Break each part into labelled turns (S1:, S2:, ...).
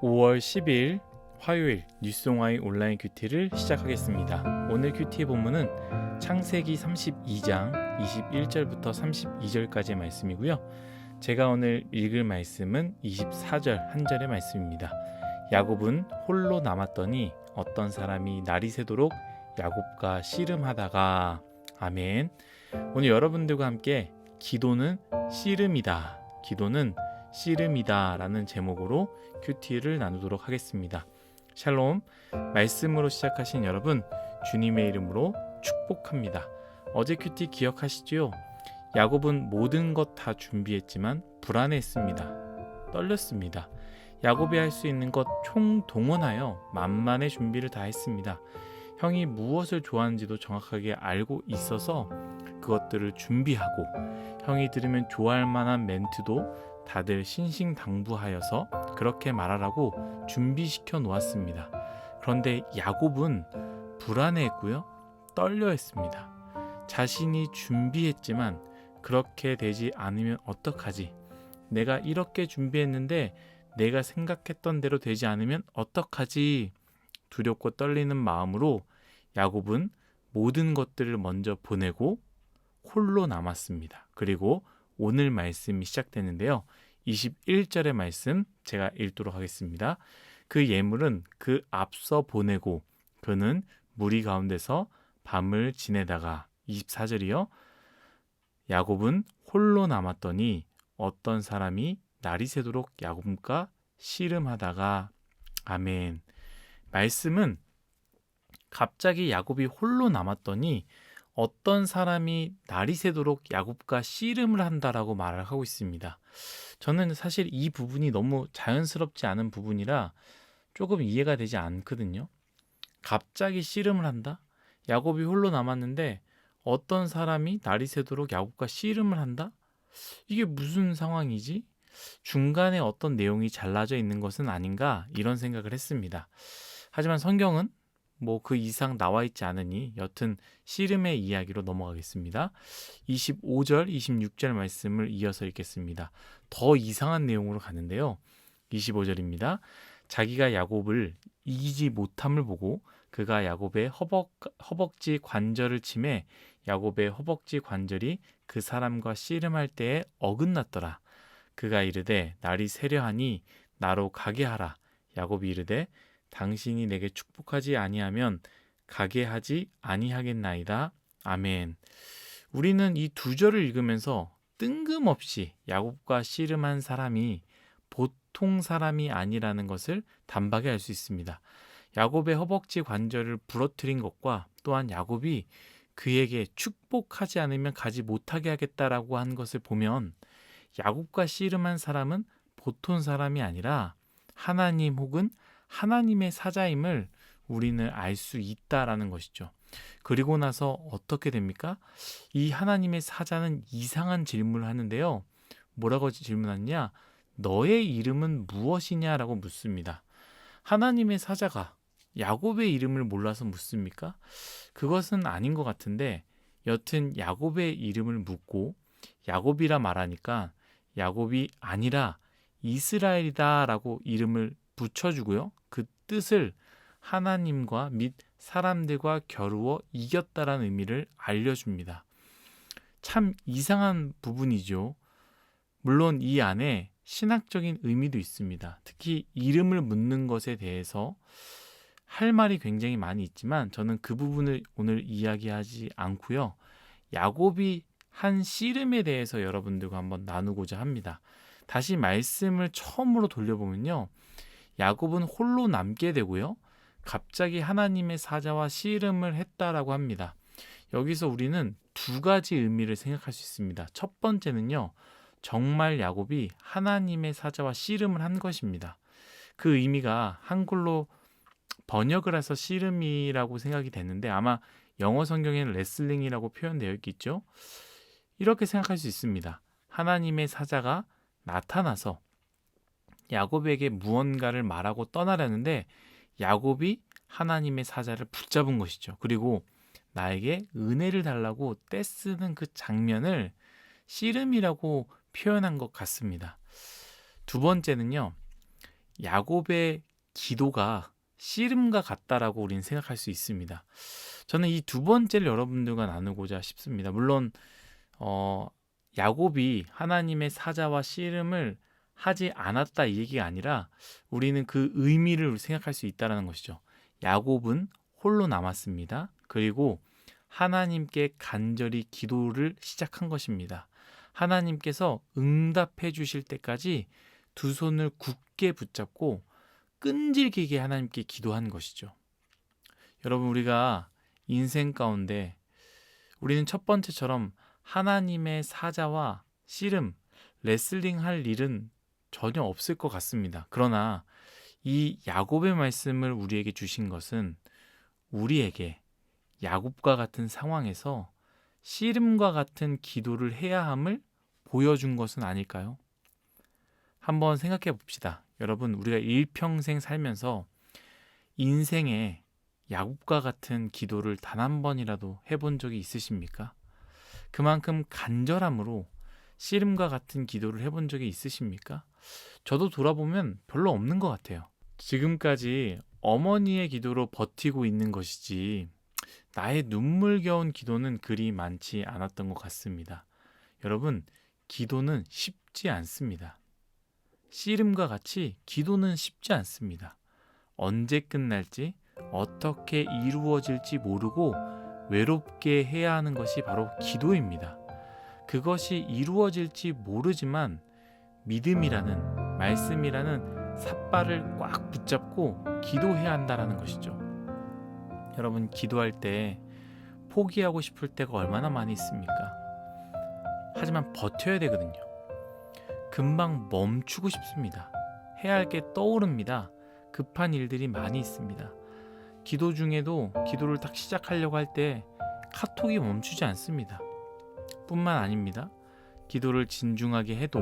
S1: 5월 10일 화요일 뉴스옹아이 온라인 큐티를 시작하겠습니다. 오늘 큐티의 본문은 창세기 32장 21절부터 32절까지의 말씀이고요. 제가 오늘 읽을 말씀은 24절 한 절의 말씀입니다. 야곱은 홀로 남았더니 어떤 사람이 날이 새도록 야곱과 씨름하다가. 아멘. 오늘 여러분들과 함께 기도는 씨름이다, 기도는 씨름이다 라는 제목으로 큐티를 나누도록 하겠습니다. 샬롬. 말씀으로 시작하신 여러분, 주님의 이름으로 축복합니다. 어제 큐티 기억하시지요? 야곱은 모든 것 다 준비했지만 불안했습니다. 떨렸습니다. 야곱이 할 수 있는 것 총동원하여 만만의 준비를 다 했습니다. 형이 무엇을 좋아하는지도 정확하게 알고 있어서 그것들을 준비하고, 형이 들으면 좋아할 만한 멘트도 다들 신신당부하여서 그렇게 말하라고 준비시켜 놓았습니다. 그런데 야곱은 불안해했고요, 떨려했습니다. 자신이 준비했지만 그렇게 되지 않으면 어떡하지? 내가 이렇게 준비했는데 내가 생각했던 대로 되지 않으면 어떡하지? 두렵고 떨리는 마음으로 야곱은 모든 것들을 먼저 보내고 홀로 남았습니다. 그리고 오늘 말씀이 시작되는데요. 21절의 말씀 제가 읽도록 하겠습니다. 그 예물은 그 앞서 보내고 그는 무리 가운데서 밤을 지내다가. 24절이요. 야곱은 홀로 남았더니 어떤 사람이 날이 새도록 야곱과 씨름하다가. 아멘. 말씀은 갑자기 야곱이 홀로 남았더니 어떤 사람이 날이 새도록 야곱과 씨름을 한다라고 말을 하고 있습니다. 저는 사실 이 부분이 너무 자연스럽지 않은 부분이라 조금 이해가 되지 않거든요. 갑자기 씨름을 한다? 야곱이 홀로 남았는데 어떤 사람이 날이 새도록 야곱과 씨름을 한다? 이게 무슨 상황이지? 중간에 어떤 내용이 잘라져 있는 것은 아닌가, 이런 생각을 했습니다. 하지만 성경은 그 이상 나와 있지 않으니 여튼 씨름의 이야기로 넘어가겠습니다. 25절, 26절 말씀을 이어서 읽겠습니다. 더 이상한 내용으로 가는데요. 25절입니다. 자기가 야곱을 이기지 못함을 보고 그가 야곱의 허벅지 관절을 치매 야곱의 허벅지 관절이 그 사람과 씨름할 때에 어긋났더라. 그가 이르되 날이 새려하니 나로 가게 하라. 야곱이 이르되 당신이 내게 축복하지 아니하면 가게 하지 아니하겠나이다. 아멘. 우리는 이 두 절을 읽으면서 뜬금없이 야곱과 씨름한 사람이 보통 사람이 아니라는 것을 단박에 알 수 있습니다. 야곱의 허벅지 관절을 부러뜨린 것과 또한 야곱이 그에게 축복하지 않으면 가지 못하게 하겠다라고 한 것을 보면 야곱과 씨름한 사람은 보통 사람이 아니라 하나님 혹은 하나님의 사자임을 우리는 알 수 있다라는 것이죠. 그리고 나서 어떻게 됩니까? 이 하나님의 사자는 이상한 질문을 하는데요. 뭐라고 질문하느냐? 너의 이름은 무엇이냐라고 묻습니다. 하나님의 사자가 야곱의 이름을 몰라서 묻습니까? 그것은 아닌 것 같은데 여튼 야곱의 이름을 묻고 야곱이라 말하니까 야곱이 아니라 이스라엘이다 라고 이름을 붙여주고요. 그 뜻을 하나님과 및 사람들과 겨루어 이겼다라는 의미를 알려줍니다. 참 이상한 부분이죠. 물론 이 안에 신학적인 의미도 있습니다. 특히 이름을 묻는 것에 대해서 할 말이 굉장히 많이 있지만 저는 그 부분을 오늘 이야기하지 않고요. 야곱이 한 씨름에 대해서 여러분들과 한번 나누고자 합니다. 다시 말씀을 처음으로 돌려보면요. 야곱은 홀로 남게 되고요. 갑자기 하나님의 사자와 씨름을 했다라고 합니다. 여기서 우리는 두 가지 의미를 생각할 수 있습니다. 첫 번째는요. 정말 야곱이 하나님의 사자와 씨름을 한 것입니다. 그 의미가 한글로 번역을 해서 씨름이라고 생각이 됐는데 아마 영어 성경에는 레슬링이라고 표현되어 있겠죠. 이렇게 생각할 수 있습니다. 하나님의 사자가 나타나서 야곱에게 무언가를 말하고 떠나려는데 야곱이 하나님의 사자를 붙잡은 것이죠. 그리고 나에게 은혜를 달라고 떼쓰는 그 장면을 씨름이라고 표현한 것 같습니다. 두 번째는요. 야곱의 기도가 씨름과 같다라고 우리는 생각할 수 있습니다. 저는 이 두 번째를 여러분들과 나누고자 싶습니다. 물론 야곱이 하나님의 사자와 씨름을 하지 않았다 이 얘기가 아니라 우리는 그 의미를 생각할 수 있다는 것이죠. 야곱은 홀로 남았습니다. 그리고 하나님께 간절히 기도를 시작한 것입니다. 하나님께서 응답해 주실 때까지 두 손을 굳게 붙잡고 끈질기게 하나님께 기도한 것이죠. 여러분, 우리가 인생 가운데 우리는 첫 번째처럼 하나님의 사자와 씨름, 레슬링 할 일은 전혀 없을 것 같습니다. 그러나 이 야곱의 말씀을 우리에게 주신 것은 우리에게 야곱과 같은 상황에서 씨름과 같은 기도를 해야 함을 보여준 것은 아닐까요? 한번 생각해 봅시다. 여러분, 우리가 일평생 살면서 인생에 야곱과 같은 기도를 단 한 번이라도 해본 적이 있으십니까? 그만큼 간절함으로 씨름과 같은 기도를 해본 적이 있으십니까? 저도 돌아보면 별로 없는 것 같아요. 지금까지 어머니의 기도로 버티고 있는 것이지 나의 눈물겨운 기도는 그리 많지 않았던 것 같습니다. 여러분, 기도는 쉽지 않습니다. 씨름과 같이 기도는 쉽지 않습니다. 언제 끝날지, 어떻게 이루어질지 모르고 외롭게 해야 하는 것이 바로 기도입니다. 그것이 이루어질지 모르지만 믿음이라는, 말씀이라는 삿발을 꽉 붙잡고 기도해야 한다는 것이죠. 여러분, 기도할 때 포기하고 싶을 때가 얼마나 많이 있습니까? 하지만 버텨야 되거든요. 금방 멈추고 싶습니다. 해야 할 게 떠오릅니다. 급한 일들이 많이 있습니다. 기도 중에도 기도를 딱 시작하려고 할 때 카톡이 멈추지 않습니다. 뿐만 아닙니다. 기도를 진중하게 해도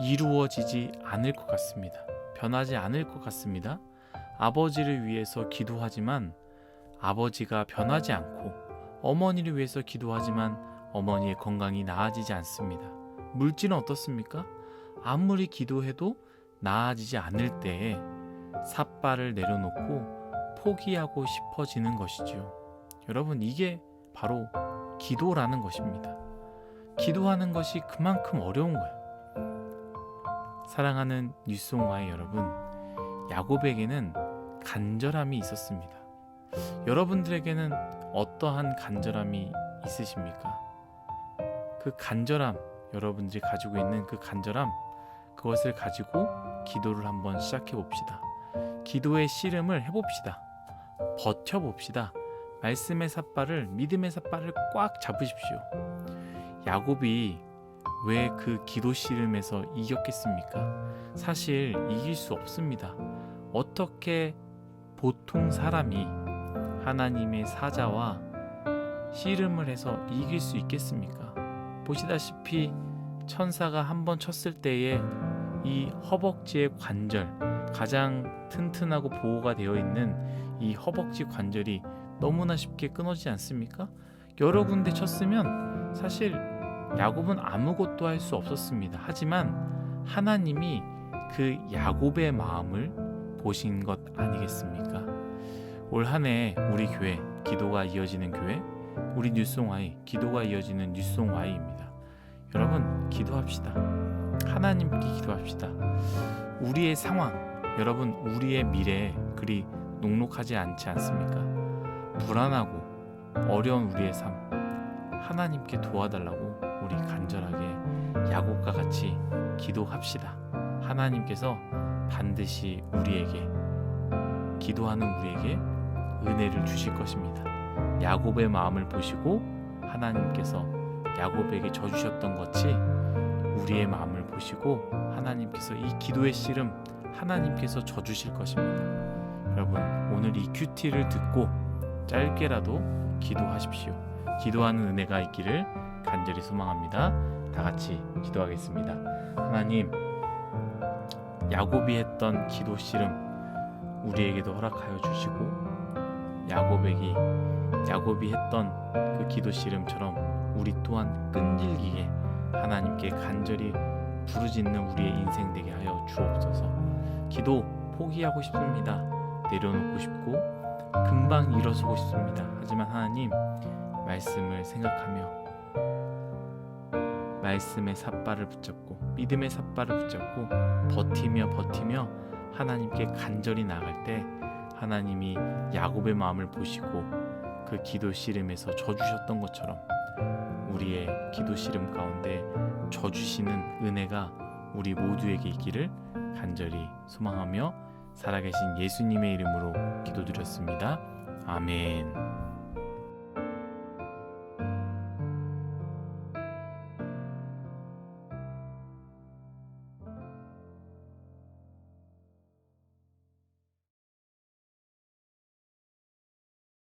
S1: 이루어지지 않을 것 같습니다. 변하지 않을 것 같습니다. 아버지를 위해서 기도하지만 아버지가 변하지 않고, 어머니를 위해서 기도하지만 어머니의 건강이 나아지지 않습니다. 물질은 어떻습니까? 아무리 기도해도 나아지지 않을 때에 삿발을 내려놓고 포기하고 싶어지는 것이지요. 여러분, 이게 바로 기도라는 것입니다. 기도하는 것이 그만큼 어려운 거예요. 사랑하는 뉴송와의 여러분, 야곱에게는 간절함이 있었습니다. 여러분들에게는 어떠한 간절함이 있으십니까? 그 간절함, 여러분들이 가지고 있는 그 간절함, 그것을 가지고 기도를 한번 시작해 봅시다. 기도의 씨름을 해봅시다. 버텨봅시다. 말씀의 삿발을, 믿음의 삿발을 꽉 잡으십시오. 야곱이 왜 그 기도 씨름에서 이겼겠습니까? 사실 이길 수 없습니다. 어떻게 보통 사람이 하나님의 사자와 씨름을 해서 이길 수 있겠습니까? 보시다시피 천사가 한번 쳤을 때에 이 허벅지의 관절, 가장 튼튼하고 보호가 되어 있는 이 허벅지 관절이 너무나 쉽게 끊어지지 않습니까? 여러 군데 쳤으면 사실 야곱은 아무것도 할 수 없었습니다. 하지만 하나님이 그 야곱의 마음을 보신 것 아니겠습니까? 올 한 해 우리 교회, 기도가 이어지는 교회, 우리 뉴송와이, 기도가 이어지는 뉴송와이입니다. 여러분, 기도합시다. 하나님께 기도합시다. 우리의 상황, 여러분, 우리의 미래 그리 녹록하지 않지 않습니까? 불안하고 어려운 우리의 삶, 하나님께 도와달라고 우리 간절하게 야곱과 같이 기도합시다. 하나님께서 반드시 우리에게, 기도하는 우리에게 은혜를 주실 것입니다. 야곱의 마음을 보시고 하나님께서 야곱에게 져주셨던 것이 우리의 마음을 보시고 하나님께서 이 기도의 씨름 하나님께서 져주실 것입니다. 여러분, 오늘 이 큐티를 듣고 짧게라도 기도하십시오. 기도하는 은혜가 있기를 간절히 소망합니다. 다 같이 기도하겠습니다. 하나님, 야곱이 했던 기도 씨름 우리에게도 허락하여 주시고, 야곱이 했던 그 기도 씨름처럼 우리 또한 끈질기게 하나님께 간절히 부르짖는 우리의 인생 되게 하여 주옵소서. 기도 포기하고 싶습니다. 내려놓고 싶고 금방 일어서고 싶습니다. 하지만 하나님, 말씀을 생각하며 말씀의 삿발을 붙잡고 믿음의 삿발을 붙잡고 버티며 하나님께 간절히 나갈 때 하나님이 야곱의 마음을 보시고 그 기도 씨름에서 져주셨던 것처럼 우리의 기도 씨름 가운데 져주시는 은혜가 우리 모두에게 있기를 간절히 소망하며 살아계신 예수님의 이름으로 기도드렸습니다. 아멘.